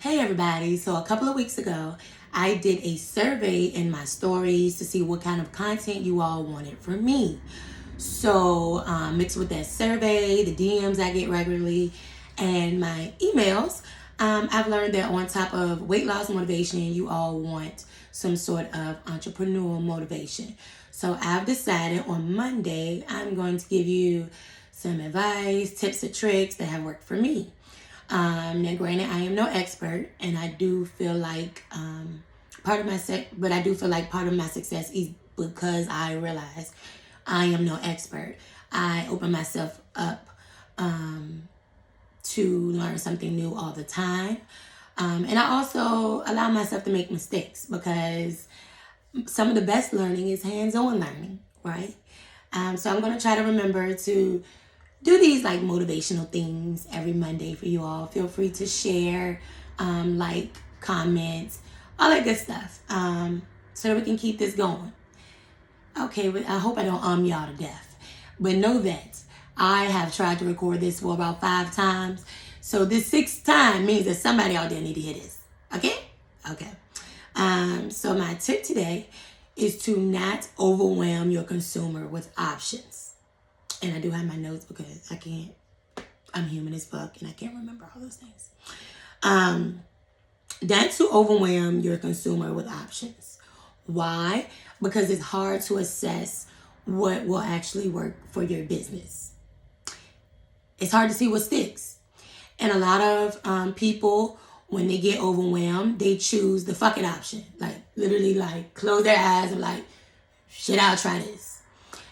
Hey everybody, so a couple of weeks ago, I did a survey in my stories to see what kind of content you all wanted from me. So mixed with that survey, the DMs I get regularly, and my emails, I've learned that on top of weight loss motivation, you all want some sort of entrepreneurial motivation. So I've decided on Monday, I'm going to give you some advice, tips, and tricks that have worked for me. Now, granted, I am no expert, and I do feel like part of my success is because I realize I am no expert. I open myself up to learn something new all the time, and I also allow myself to make mistakes because some of the best learning is hands-on learning, right? So I'm going to try to remember to do these like motivational things every Monday for you all. Feel free to share, like, comments, all that good stuff, so that we can keep this going. Okay, but I hope I don't y'all to death. But know that I have tried to record this for about 5 times. So this 6th time means that somebody out there need to hear this. Okay? Okay. So my tip today is to not overwhelm your consumer with options. And I do have my notes because I'm human as fuck and I can't remember all those things. Not to overwhelm your consumer with options. Why? Because it's hard to assess what will actually work for your business. It's hard to see what sticks. And a lot of people, when they get overwhelmed, they choose the fuck it option. Like, literally, like, close their eyes and like, shit, I'll try this.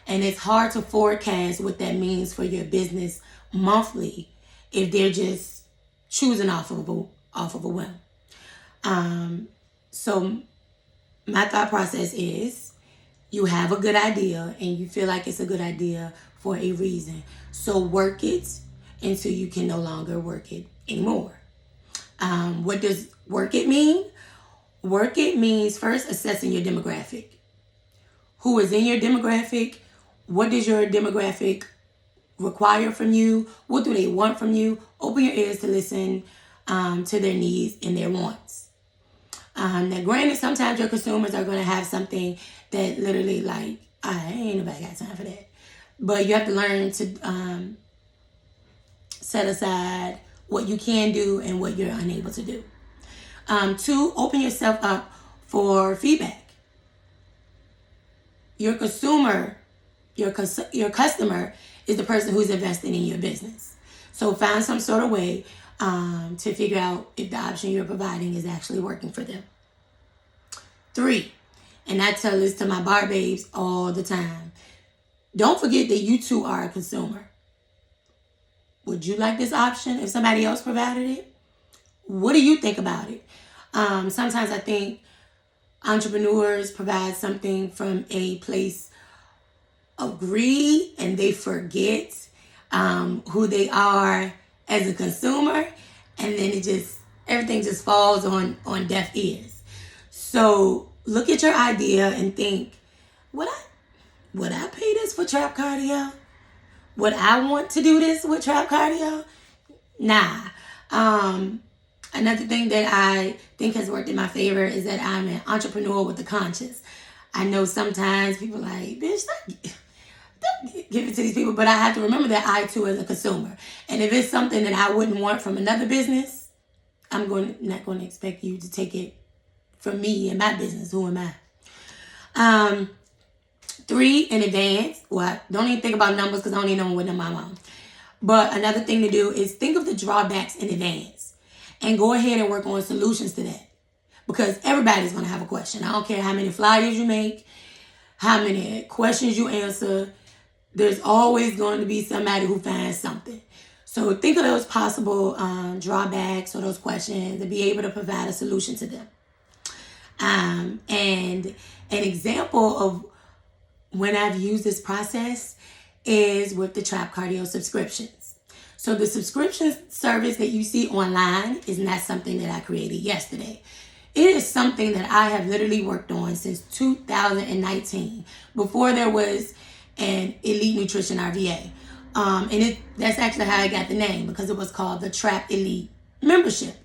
And it's hard to forecast what that means for your business monthly if they're just choosing off of a whim. So my thought process is you have a good idea and you feel like it's a good idea for a reason. So work it until you can no longer work it anymore. What does work it mean? Work it means first assessing your demographic. Who is in your demographic? What does your demographic require from you? What do they want from you? Open your ears to listen to their needs and their wants. Now, granted, sometimes your consumers are going to have something that literally, like, ain't nobody got time for that. But you have to learn to set aside what you can do and what you're unable to do. 2, open yourself up for feedback. Your consumer, your customer is the person who's investing in your business. So find some sort of way to figure out if the option you're providing is actually working for them. 3, and I tell this to my bar babes all the time, don't forget that you too are a consumer. Would you like this option if somebody else provided it? What do you think about it? Sometimes I think entrepreneurs provide something from a place of greed and they forget who they are as a consumer, and then everything just falls on deaf ears. So look at your idea and think, would I pay this for trap cardio? Would I want to do this with trap cardio? Nah. Another thing that I think has worked in my favor is that I'm an entrepreneur with a conscience. I know sometimes people are like, bitch, don't give it to these people, but I have to remember that I too am a consumer. And if it's something that I wouldn't want from another business, I'm not going to expect you to take it from me and my business. Who am I? 3, in advance. Well, don't even think about numbers because I don't even know what number I'm on. But another thing to do is think of the drawbacks in advance and go ahead and work on solutions to that. Because everybody's going to have a question. I don't care how many flyers you make, how many questions you answer. There's always going to be somebody who finds something. So think of those possible drawbacks or those questions and be able to provide a solution to them. And an example of when I've used this process is with the Trap Cardio subscriptions. So the subscription service that you see online is not something that I created yesterday. It is something that I have literally worked on since 2019, before there was an Elite Nutrition RVA. That's actually how I got the name, because it was called the Trap Elite membership.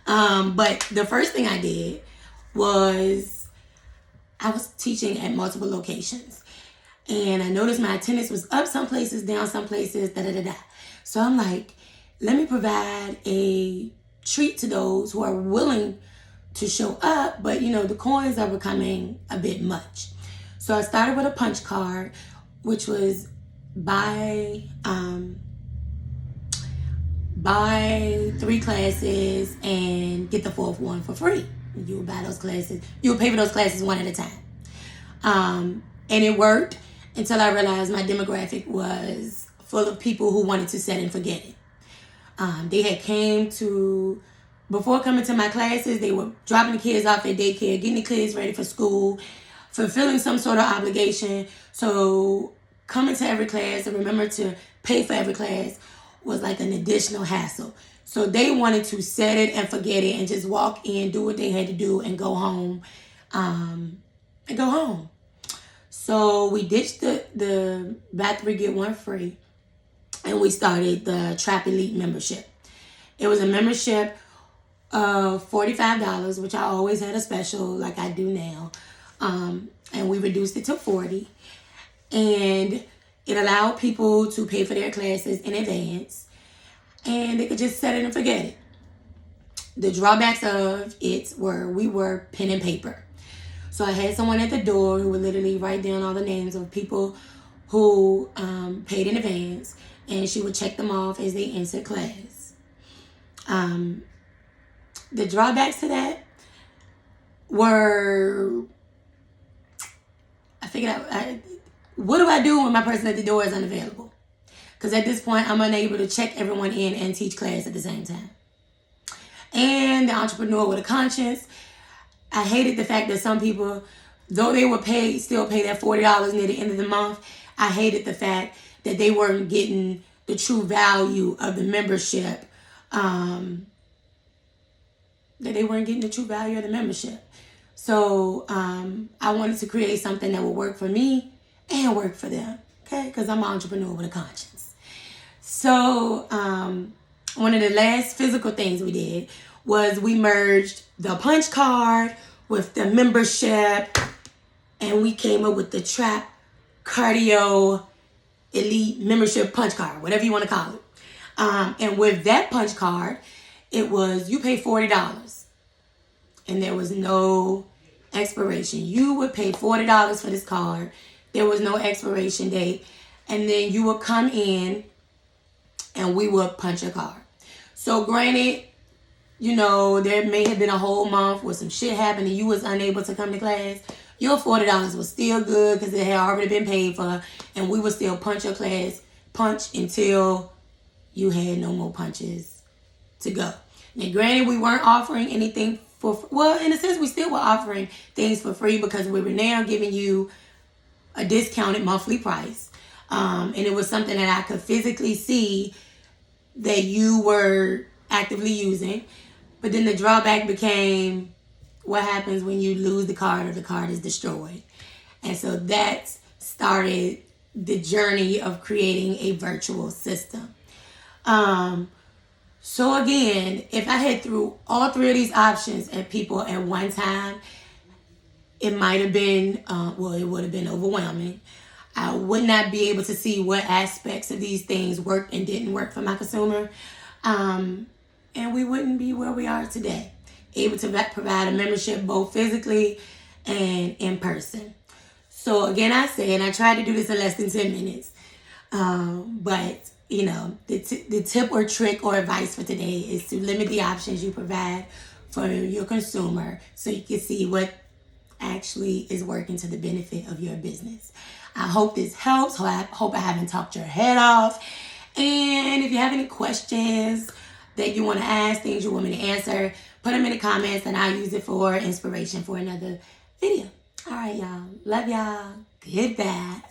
But the first thing I did was I was teaching at multiple locations. And I noticed my attendance was up some places, down some places, da-da-da-da. So I'm like, let me provide a treat to those who are willing to show up, but the coins are becoming a bit much. So I started with a punch card, which was buy 3 classes and get the 4th one for free. You would buy those classes. You would pay for those classes one at a time. And it worked until I realized my demographic was full of people who wanted to set and forget it. They had before coming to my classes, they were dropping the kids off at daycare, getting the kids ready for school, fulfilling some sort of obligation. So coming to every class and remember to pay for every class was like an additional hassle. So they wanted to set it and forget it and just walk in, do what they had to do, and go home. So we ditched the buy 3 get 1 free, and we started the Trap Elite membership. It was a membership of $45, which I always had a special like I do now. And we reduced it to $40. And it allowed people to pay for their classes in advance, and they could just set it and forget it. The drawbacks of it we were pen and paper. So I had someone at the door who would literally write down all the names of people who paid in advance, and she would check them off as they entered class. The drawbacks to that were, I figured out, what do I do when my person at the door is unavailable? Because at this point, I'm unable to check everyone in and teach class at the same time. And the entrepreneur with a conscience, I hated the fact that some people, though they would still pay that $40 near the end of the month, I hated the fact that they weren't getting the true value of the membership. So I wanted to create something that would work for me and work for them, okay? Because I'm an entrepreneur with a conscience. So one of the last physical things we did was we merged the punch card with the membership, and we came up with the Trap Cardio Elite membership punch card, whatever you want to call it. And with that punch card, it was you pay $40, and there was no expiration. You would pay $40 for this card. There was no expiration date. And then you would come in and we would punch a card. So granted, there may have been a whole month where some shit happened and you was unable to come to class. Your $40 was still good because it had already been paid for, and we would still punch your class, punch until you had no more punches to go. Now granted, we weren't offering anything in a sense, we still were offering things for free because we were now giving you a discounted monthly price. And it was something that I could physically see that you were actively using. But then the drawback became what happens when you lose the card or the card is destroyed. And so that started the journey of creating a virtual system. So again, if I had threw all 3 of these options at people at one time, it might have been, it would have been overwhelming. I would not be able to see what aspects of these things worked and didn't work for my consumer. And we wouldn't be where we are today, able to provide a membership both physically and in person. So again, I tried to do this in less than 10 minutes. But the tip or trick or advice for today is to limit the options you provide for your consumer so you can see what actually is working to the benefit of your business. I hope this helps. I hope I haven't talked your head off. And if you have any questions that you want to ask, things you want me to answer, put them in the comments and I'll use it for inspiration for another video. All right, y'all. Love y'all. Goodbye.